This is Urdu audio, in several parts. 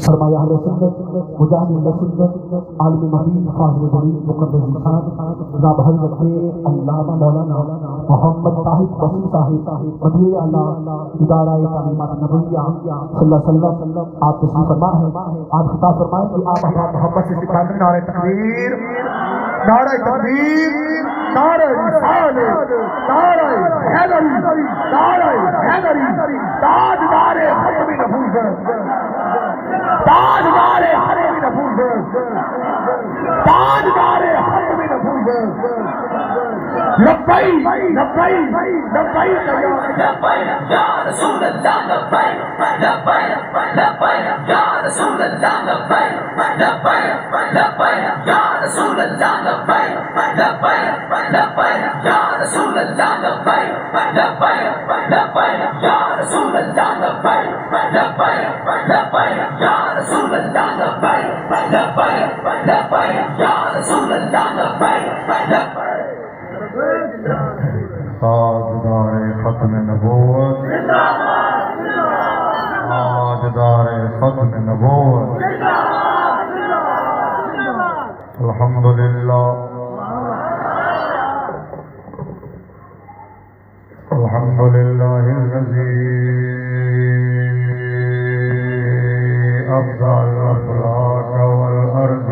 فرمایا اہل سنت مجاہد اہل سنت عالم نبی فاضل جلیل مقرر ذکر جناب حضرت علامہ مولانا محمد طاہر وسیم صاحب مدیر اعلیٰ ادارہ تعلیمات نبویہ صلی اللہ علیہ وسلم آپ تشریف فرما ہے. آپ خطاب فرمائیں کہ آپ محمد سے سکھائیں نعرہ تکبیر، نعرہ تکبیر، نعرہ رسالت، نعرہ حیدری، نعرہ حیدری، تاجدار ختم نبوت، تاجدار ختم نبوت، تاجدار ختم نبوت. لبیک لبیک لبیک یا رسول اللہ لبیک لبیک لبیک یا رسول اللہ لبیک لبیک لبیک یا رسول اللہ لبیک لبیک لبیک یا رسول اللہ لبیک لبیک لبیک یا رسول اللہ لبیک لبیک لبیک یا رسول اللہ لبیک لبیک لبیک یا رسول اللہ لبیک لبیک. تاجدار ختم نبوت، تاجدار ختم نبوت. الحمدللہ الحمدللہ الذی ابدع الافلاک والارض.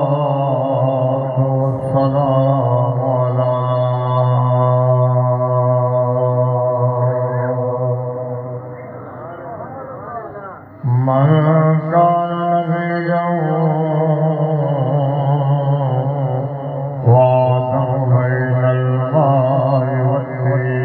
والصلاة والسلام على من كان نبيا وعده بين الماء والطين.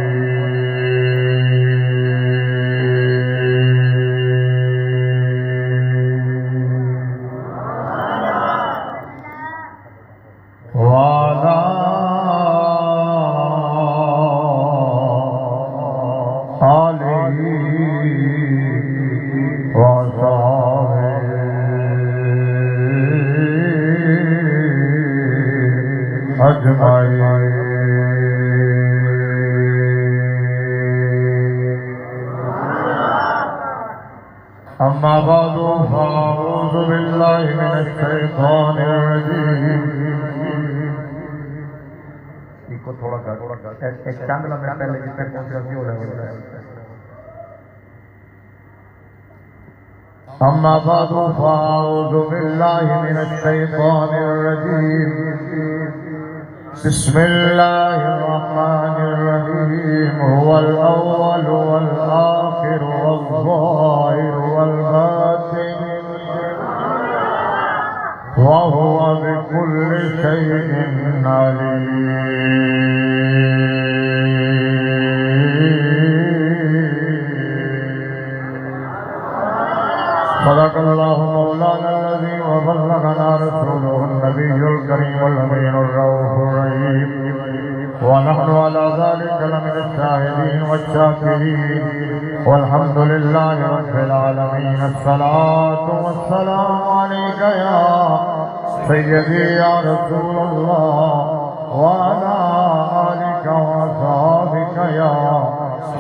أما بعد فأعوذ بالله من الشيطان الرجيم. أما بعد فأعوذ بالله من الشيطان الرجيم. بسم الله الرحمن الرحيم. هو الأول والآخر والظاهر والباطن وهو بكل شيء عليم. صدق الله مولانا الذي وبلغنا رسوله النبي الكريم الأمين الرؤوف الرحيم. ونحن على ذلك لمن الشاهدين والشاكرين والحمد لله رب العالمين. الصلاة والسلام عليك يا سيدي يا رسول الله وعلى آلك وأصحابك يا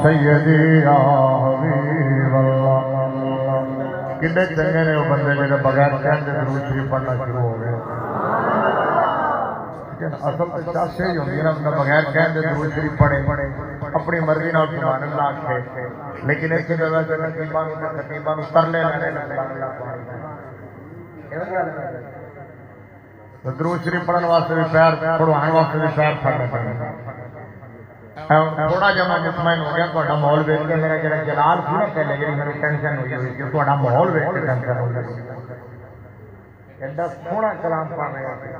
سيدي يا حبيب الله. کنے چنگے نے وہ بندے جڑے بغیر کہندے درود شریف پڑھنا شروع ہو گئے. اصل تو چاہتے ہی ہوندی ہے نا بغیر کہندے درود شریف پڑھے اپنی مرضی نال سبحان اللہ آکھے، لیکن اس کی جگہ سے خطیباں نوں ترلے لینے درود شریف پڑھن واسطے بھی پیر پڑھوان واسطے بھی پیر پھڑنے پڑنے. تھوڑا جہا میں مطمئن ہو گیا تھوڑا ماحول ویکھ کے میرا جڑا جلال سی نا پہلے جڑی میری ٹینشن ہوئی ہوئی کہ تھوڑا ماحول ویکھ کے ٹینشن ہو گئی. ایڈا سوہنا کلام پڑھ رہے ہیں،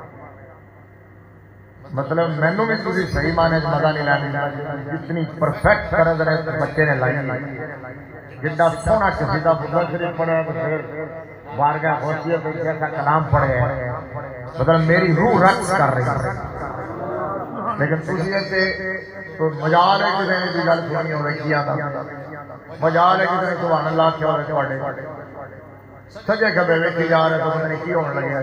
مطلب مینوں بھی تسی صحیح معنی وچ مزہ نہیں لینی. جتنی پرفیکٹ طرح دے بچے نے لائی جڈا سوہنا کسی دا درود شریف پڑھا پھر بارگاہ غوثیہ پہ ایسا کلام پڑھ گئے مطلب میری روح رقص کر رہی ہے. لیکن تسی تے تو مجال ہے کسی نے بھی گل سنی ہوے کیا تھا، مجال ہے کسی نے سبحان اللہ کیا ہوے تواڈے سجے کبے ویکھی جا رہے تو پتہ نہیں کی ہونے لگیا.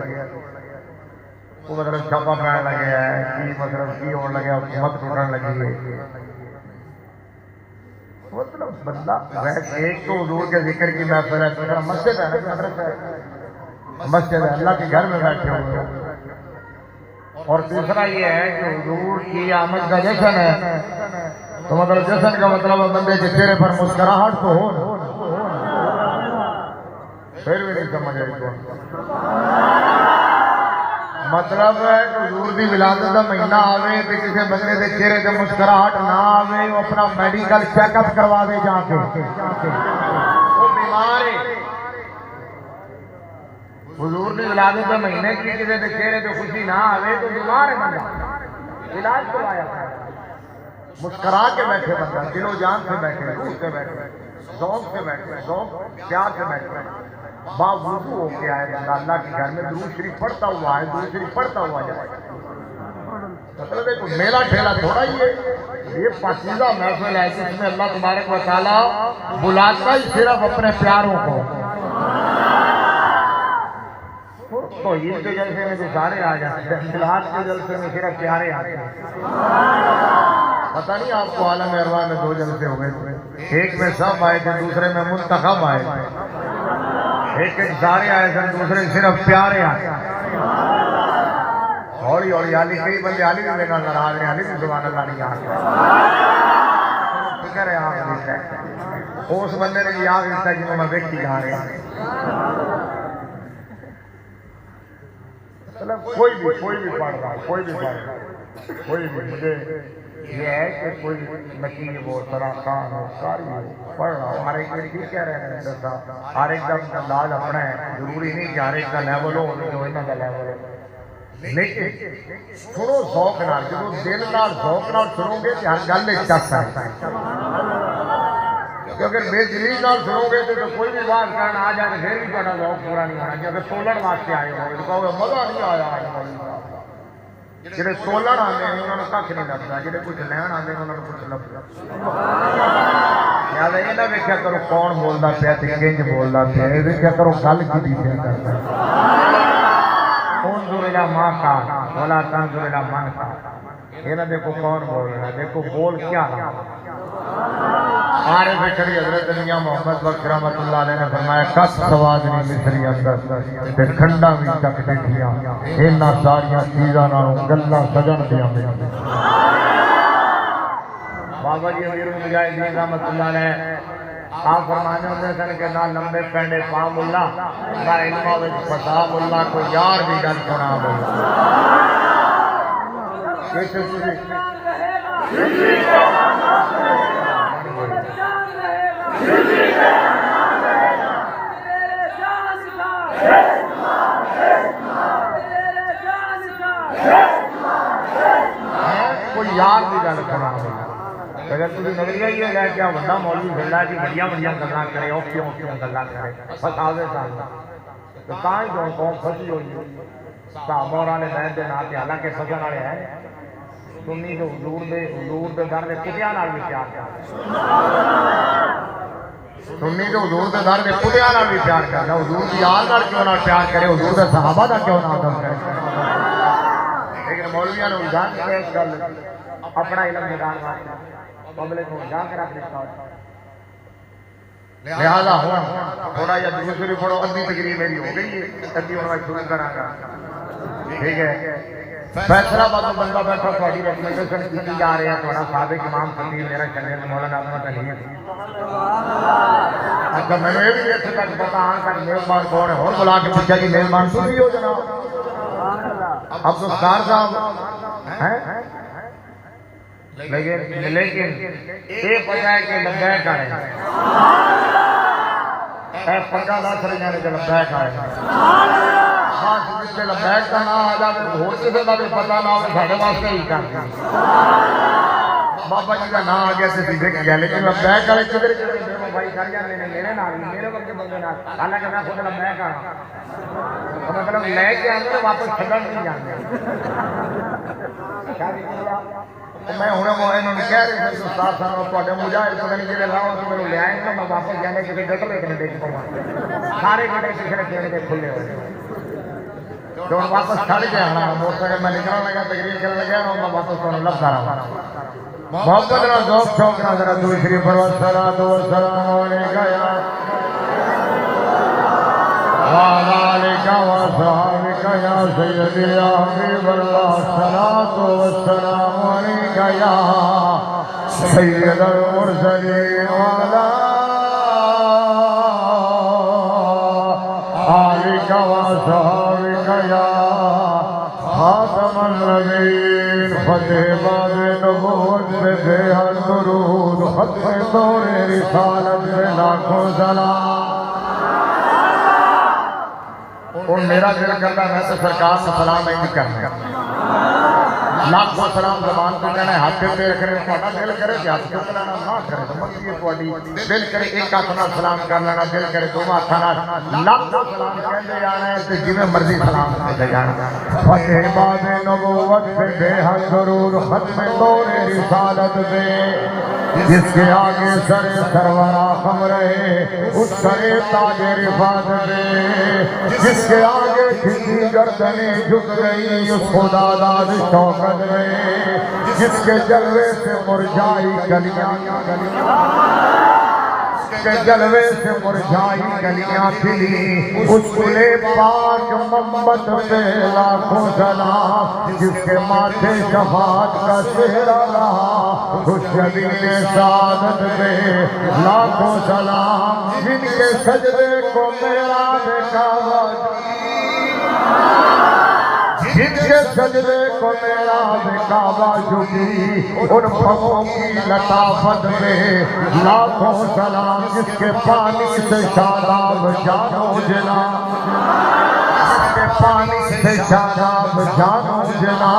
وہ مطلب چھاپا پڑنے لگے ہے کی مطلب کی ہونے لگے حکومت ٹوٹنے لگی ہے مطلب بندہ ایک تو حضور کے ذکر کی محفل ہے دوسرا مسجد ہے مدرسہ ہے مسجد ہے اللہ کے گھر میں بیٹھے ہوئے ہیں اور تیسرا یہ ہے کہ حضور کی آمد کا جشن ہے تو مطلب جشن کا مطلب بندے کے چہرے پر مسکراہٹ تو ہو پھر بھی نہیں سمجھ آئی تو مطلب ہے کہ حضور دی ولادت کا مہینہ آوے تو کسی بندے کے چہرے تے مسکراہٹ نہ آوے وہ اپنا میڈیکل چیک اپ کروا دے جا کے وہ بیمار ہے حضور دی ولادت کے مہینے کی کسی کے چہرے تے خوشی نہ آوے تو بیمار ہے بندہ علاج کروایا مسکرا کے بیٹھے بندہ دل و جان سے بیٹھے روح سے بیٹھے ذوق سے بیٹھے ذوق پیار سے بیٹھے باوضو ہو کے آئے بندہ اللہ کے گھر میں درود شریف پڑھتا ہوا ہے درود شریف پڑھتا ہوا جائے مطلب ہے کوئی میلہ ٹھیلا تھوڑا ہی ہے یہ پاکیزہ محفل ہے جس میں اللہ تبارک و تعالیٰ بلاتا ہی صرف اپنے پیاروں کو تو عید کے جلسے میں تو سارے آ جاتے ہیں میلاد کے جلسے میں صرف پیارے آتے ہیں پتہ نہیں آپ کو عالم ارواح میں دو جلسے ہو گئے تھے ایک میں سب آئے تھے دوسرے میں منتخب آئے تھے ایک سارے آئے تھے دوسرے صرف پیارے آئے ہولی ہولی علی کئی بندے علی بھی میرا ناراض ہیں علی بھی سبحان اللہ نہیں آتے فکر ہے آپ دیتا ہے اس بندے نے یاد دیتا ہے جنہوں میں دیکھ کی جا رہے ہیں کوئی بھی پڑھ رہا کوئی بھی پڑھ رہا کوئی بھی مجھے یہ ہے کہ کوئی نقیب ہو سرا خان ہو ساری ہو پڑھ رہا ہو ہر ایک میں ٹھیک کہہ رہے ہیں ہر ایک کا انداز اپنا ہے ضروری نہیں کہ ہر ایک کا لیول ہو جو انہوں کا لیول ہو لیکن سنو ذوق نال جب دل نال ذوق نال سنو گے کہ ہر گل ایک ٹچ ہے اگر بے دلی نال سنو گے تو کوئی بھی بات کرنا آ جائے پھر بھی تھوڑا ذوق پورا نہیں ہونا اگر تولن واسطے آئے ہو تو کہو مزہ نہیں آیا جڑے تولن آتے ہیں انہوں نے کھ نہیں لگتا جڑے کچھ لین آتے ہیں انہوں نے کچھ لگتا یاد یہ نہ ویکھیا کرو کون بولتا پیا تے کنج بولتا پیا یہ ویکھیا کرو گل کی پیا کرتا انظر الی ما قال ولا تنظر الی من قال یہ نہ دیکھو کون بول رہا ہے دیکھو بول کیا رہا عارف شریع حضرت میاں محمد بخش رحمۃ اللہ علیہ نے فرمایا کس سواد نہیں مصری اندر تے کھنڈا بھی تک دیکھیاں انہاں ساریاں چیزاں نالوں گلاں سجن دیاں بابا جی امیر المجاہدین رحمۃ اللہ علیہ آپ فرمانے ہوتے سن کہ نہ لمبے پینڈے پا ملا نہ علماں وچ فسا ملا کوئی یار بھی گل سنا کوئی یار بھی گل سنا اگر تھی نظریہ یہ ہے کہ بندہ مولوی بھیڑا کہ بڑی بڑی گلا کرے اوکھیاں اوکھیاں گلا کرے فساوے سال تو تاں ہی جو قوم پھسی ہوئی صحابہ والے بیت دے ناتے حالانکہ فسن والے ہیں سنی تو حضور دے در دے کتیاں نال بھی پیار کردا سنی تو حضور دے در دے کتیاں نال بھی پیار کردا حضور دی آل نال کیوں نہ پیار کرے حضور دے صحابہ دا کیوں نہ ادب کرے لیکن مولویاں نے الزام کیا اس گل اپنا علم میدان واسطے پبلک کو جا کر رکھ دیتا لہذا ہوں تھوڑا یا دوسری پڑھو ادھی تقریر میری ہو گئی ہے ادھی ہوں میں شروع کرا گا ٹھیک ہے فیصلہ بات بندہ بیٹھا تھوڑی ریکمنڈیشن کی جا رہے ہیں تھوڑا سابق امام خطیب میرا چلے مولانا احمد علی ہے اچھا میں نے یہ بھی اتنے تک پتا ہاں تک میزبان کون ہے اور بلا کے پوچھا کہ میزبان تو بھی ہو جناب عبدالستار صاحب ہیں لیکن یہ پتہ ہے کہ لبیک آئے اے 15-10 رہے ہیں کہ لبیک آئے خاص جس سے لبیک کا نام آ جائے ہو کسی کا بھی پتہ نہ ہو ساڑھے واسطے ہی کرتے بابا جی کا نام آ گیا سے سیدھے کیا لیکن لبیک آئے کدھر میرے بھائی کر جانے میرے نام میرے وقت بندے نام حالانکہ میں خود لبیک آنا مطلب لے کے آنے واپس چھڑن نہیں جانے میں انہوں نے کہہ رہے ہیں استاد صاحب تھوڑے مجاہد پتہ نہیں جڑے لاؤ تو میرے لے آئے گا میں واپس جانے کے گٹر ایک نہیں دیکھ پاؤں سارے گٹر کسی نے کھلے ہوئے جو واپس چھڑ کے آنا موٹر سائیکل میں نکلنے لگا تقریر کرنے لگا نا میں واپس تو لب کر رہا ہوں محبت نہ ذوق شوق نہ ذرا دوسری پر والصلاۃ والسلام علیکہ یا وعلی آلکہ وصحابکہ یا سیدی یا حبیب اللہ الصلاۃ والسلام علیکہ یا سید المرسلین وعلی آلکہ وصحابکہ یا خاتم النبیین فتح باب نبوت پہ بے حد درود ختم دور رسالت پہ لاکھوں سلام اور میرا دل کرتا ہے میں تو سرکار سے سلام نہیں کرنا لاکھوں سلام زبان کو کہنا ہے ہاتھ پہ رکھنے تھوڑا دل کرے کہ ہاتھ چک لینا نہ کرے تو مطلب یہ تھوڑی دل کرے ایک ہاتھ نال سلام کر لینا دل کرے دو ہاتھ نال لاکھوں سلام کہندے جانا ہے تے جویں مرضی سلام کہندے جانا فتح باب نبوت پہ بے حد درود ختم دور رسالت پہ جس کے آگے سر سرورا خم رہے اس کرے تاج رفعت پہ جس کے آگے کسی گردنیں جھک گئی اس خدا داد شوکت میں جس کے جلوے سے مرجائی گلیاں کے جلوے سے مرجائی گلیاں کھلی اس کلے پاک محمد پہ لاکھوں سلام جس کے ماتھے شفاعت کا سہرا رہا اس شبیل سعادت پہ لاکھوں سلام جن کے سجدے کو معراج کعبہ جن کے سجدے کو معراج کعبہ جھکی ان پگوں کی لطافت میں لاکھوں سلام جس کے پانی سے شاداب جانو جنا جس کے پانی سے شاداب جانو جنا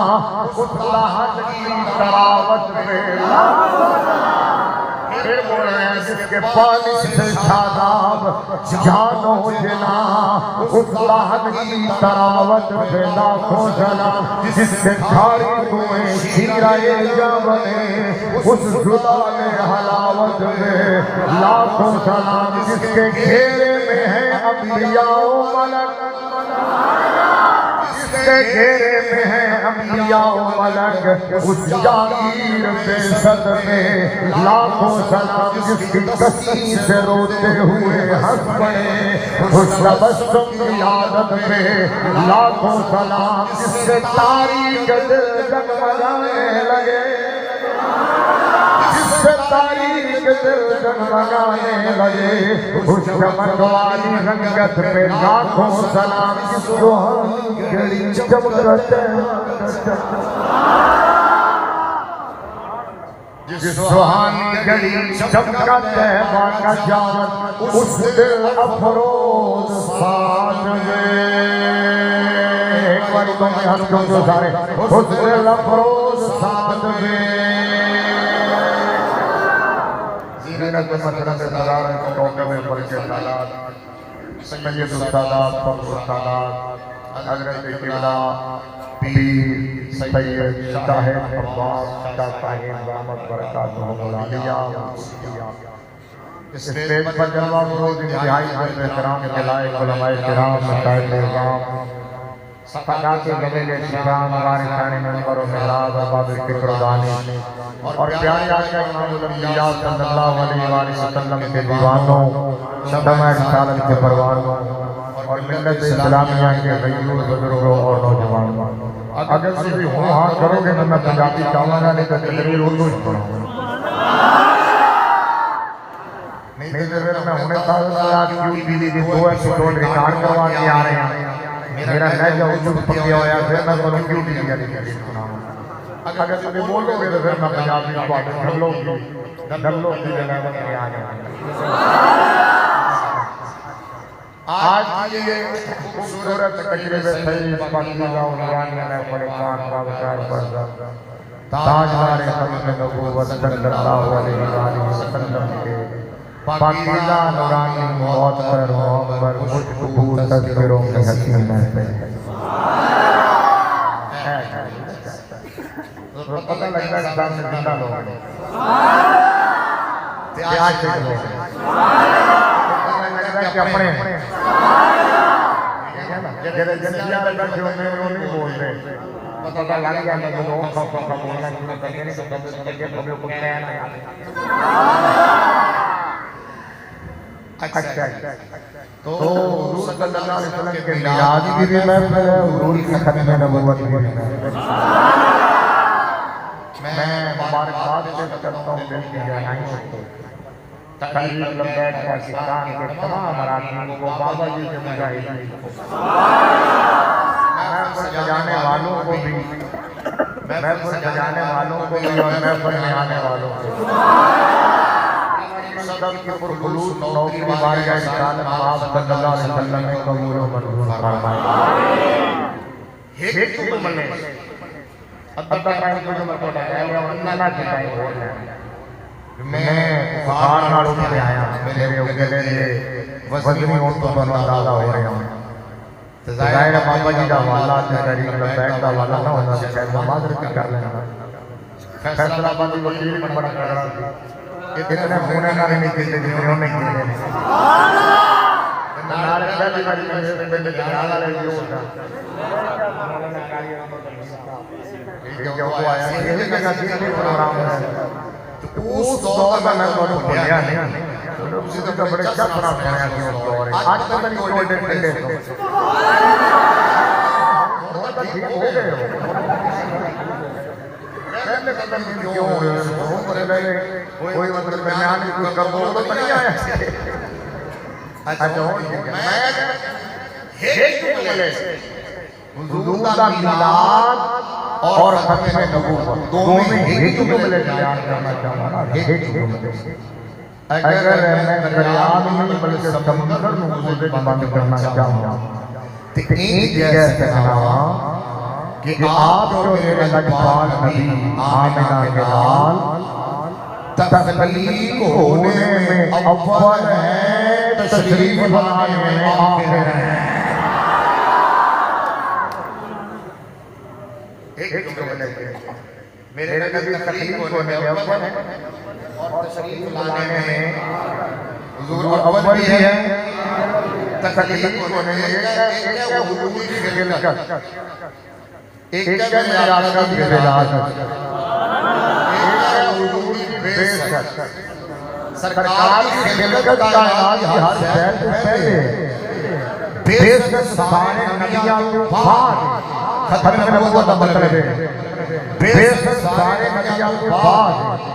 اس لہد کی تراوت میں لاکھوں سلام پھر بول رہے ہیں جس کے پانی سے شاداب جانو جنا اس لہد کی تراوت پہ لاکھوں سلام جس کے جھاڑی ہوئے شیرہ جا بنے اس زلال حلاوت پہ لاکھوں سلام جس کے گھیرے میں ہے انبیاء و ملک جس کے گھیرے میں ہے انبیاء و ملک اس جاگیر بے صد میں لاکھوں سلام جس کی کسی سے روتے ہوئے ہنس پڑے اس تبسم کی عادت پہ لاکھوں سلام جس سے تاریخ دل جگمگانے لگے جس سے تاریخ دل جگمگانے لگے اس چمک والی رنگت پہ لاکھوں سلام جس روحانی گھڑی چمکتے جس روحانی گھڑی چمکتے باقا جان اس دل افروز ساتھ میں ایک باری تو میں ہاتھ کیوں جو سارے اس دل افروز ساتھ میں زینت مطلب سرار کوکب بلکہ سالات سید السادات فخر السادات حضرت قبلہ پیر سید صاحب عباس شاہ صاحب رحمت برکاتہ مولالیہ اسٹیج پر جلوہ فروز انتہائی حضرت احترام کے لائق علماء کرام مشاہد اعظام صفحات گمیل شفران وارثان منبر و محراب ارباب فکر و دانی اور پیارے آقا امام الانبیاء صلی اللہ علیہ وآلہ وسلم کے دیوانوں شمع رسالت کے پروانوں اور ملت اسلامیہ کے غیور بزرگوں اور نوجوانوں اگر کسی ہوں ہاں کرو گے تو میں پنجابی چاہوں گا نہیں تو تقریر اردو ہی پڑھوں نہیں تو پھر میں ہونے تھا کیوں بیلی دی دو ایپیسوڈ ریکارڈ کروا کے آ رہے ہیں میرا لہجہ اردو پکیا ہوا ہے پھر میں بولوں کیوں بیلی دی سناؤں اگر تمہیں بولو گے تو پھر میں پنجابی ڈھلوں کی جنابت میں آ جاؤں آج یہ خوبصورت تقریب سید پاکیزہ و نورانیہ محفل پاک بابشار پر تاجدار ختم نبوت صلی اللہ علیہ وآلہ وسلم کے پاکیزہ نورانی موت پر محمد خوشبو تصویروں میں حسین محفل پتہ لگتا ہے کہ سامنے زندہ لوگ ہیں پیاس سے لوگ ہیں پتہ لگتا ہے کہ اپنے جڑے جنسیاں دے بیٹھے ہوندے نے وہ نہیں بولدے پتہ لگ جاندا کہ لوگ کا بولنا شروع کردے نے کہ کبھی کبھی کوئی کہنا اچھا تو حضور صلی اللہ علیہ وسلم کے میلاد کی بھی محفل ہے، حضور کی ختم نبوت کی بھی محفل ہے۔ میں مبارکباد پیش کرتا ہوں دل کی گہرائیوں سے تحریک لبیک پاکستان کے تمام اراکین کو، بابا جی کے مجاہدین کو، محفل سجانے والوں کو بھی، محفل سجانے والوں کو بھی اور محفل میں آنے والوں کو صدر کی پرخلوص نوکری بارگاہ رسالت آپ صلی اللہ علیہ وسلم نے قبول و منظور فرمائے۔ ایک کو ملے ادھا ٹائم کو جو میں کو ڈالیا اور انہا کی ٹائم ہو رہا ہے میں بخار نہ روک کے آیا میرے اگلے لئے وزنی اونٹوں پر اندازہ ہو رہے ہوں ظاہر بابا جی دا والا تحریک لبیک دا والا نہ ہونا کہ شاید نماز رکھ کر لینا فیصلہ بندی وکیل میں بڑا کر رہا تھی اتنے ہونے نہ نہیں کیتے جتنے ہونے کیتے ہیں نارے پہلی باری میں پہلے جنال آلے جو ہوتا کیونکہ وہ آیا کہ یہی جگہ کسی پروگرام ہے اس دور میں تو بھولیا نہیں اسی تو بڑے چپرا بنایا کہ اس دور ہے آج تو نہیں کوئی ڈیٹ پہلے تو ہوتا ٹھیک ہو گئے ہو پہلے قدم کیوں ہوئے کوئی مطلب میں آنے کوئی کبول تو نہیں آیا اچھا حضور دا میلاد اور ختم نبوت دونوں میں ایک جملے بیان کرنا چاہوں ایک جملے اگر میں دریا نہیں بلکہ سمندر مجھے بند کرنا چاہوں تو ایک جیسے کہنا کہ آپ جو میرے لجپال نبی آمنہ کے لال تخلیق ہونے میں اول ہے تشریف لانے میں آخر ہے ایک جملے میرے نبی تخلیق ہونے میں اول ہے اور تشریف لانے میں حضور اول بھی ہے تخلیق ہونے میں ایک ہے حضور کی خلقت ایک ہے میرا کی ولادت ایک ہے حضور کی بعثت سرکار کی خلقت کائنات کی ہر شے سے پہلے بعثت سارے نبیوں کے بعد ختم نبوت کا مطلب ہے بعثت سارے نبیوں کے بعد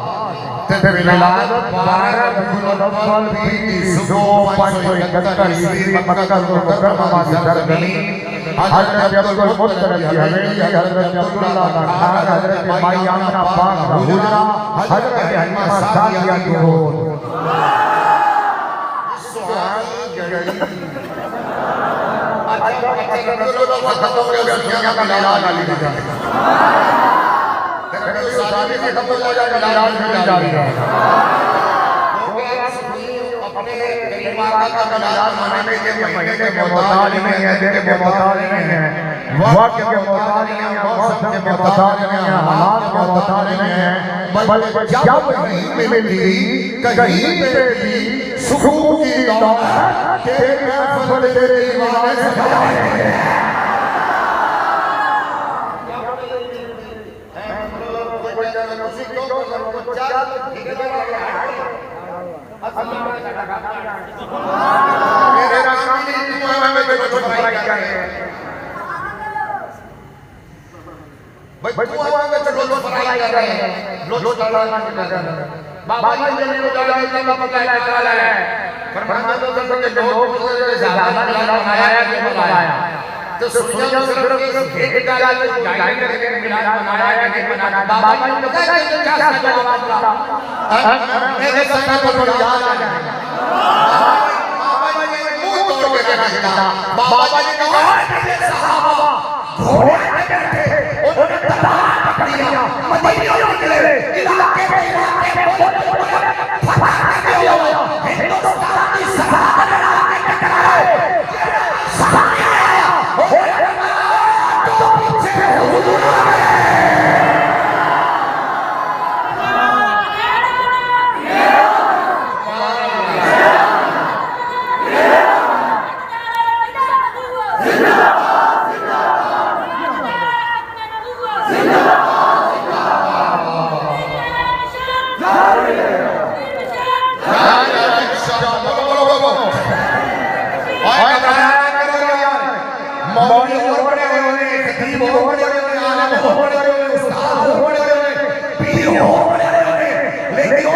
تے ولادت 12 ربیع الاول بھی 2571 عیسوی مکہ المکرمہ میں سرزمین حضرت عبد المطلب کی حویلی حضرت عبداللہ کا گھر حضرت مائی آمنہ پاک کا حجرہ حضرت حلیمہ سعدیہ کی گود مہینے کے محتاج نہیں ہے دن کے محتاج نہیں ہے وقت کے محتاج نہیں ہے موسم کے محتاج نہیں ہے حالات کے محتاج نہیں ہے بلکہ جب نہیں ملتی کہیں پہ بھی سکون کی دولت تیرے محفل تیرے دیوانے سجائے ہیں میرے رسالی میں بچوں پڑھائی کر رہے ہیں بچوں میں چلو پڑھائی کر رہے ہیں لو چلا بابا جی نے جو اللہ پکایا کرایا ہے فرمایا تو کہ لوگ سے زیادہ بنایا کہ بنایا تو سنیا صرف ایک گال جائے کر کے بنایا کہ بنایا بابا جی نے کیا جواب دیا میرے سامنے کو یاد آ جائے بابا جی نے کہا صحابہ گھوڑے آتے تھے انہوں نے تلوار پکڑ لیا مدینہ کے لیے علاقے میں پھنسا دیا ہندوستان کی سرحد لڑائی ٹکرائے سامنے آیا تو پیچھے حضور آئے مولوی ہونے ہونے خطیب ہونے ہونے عالم ہونے ہونے استاد ہونے ہونے پیر ہونے ہونے لیکن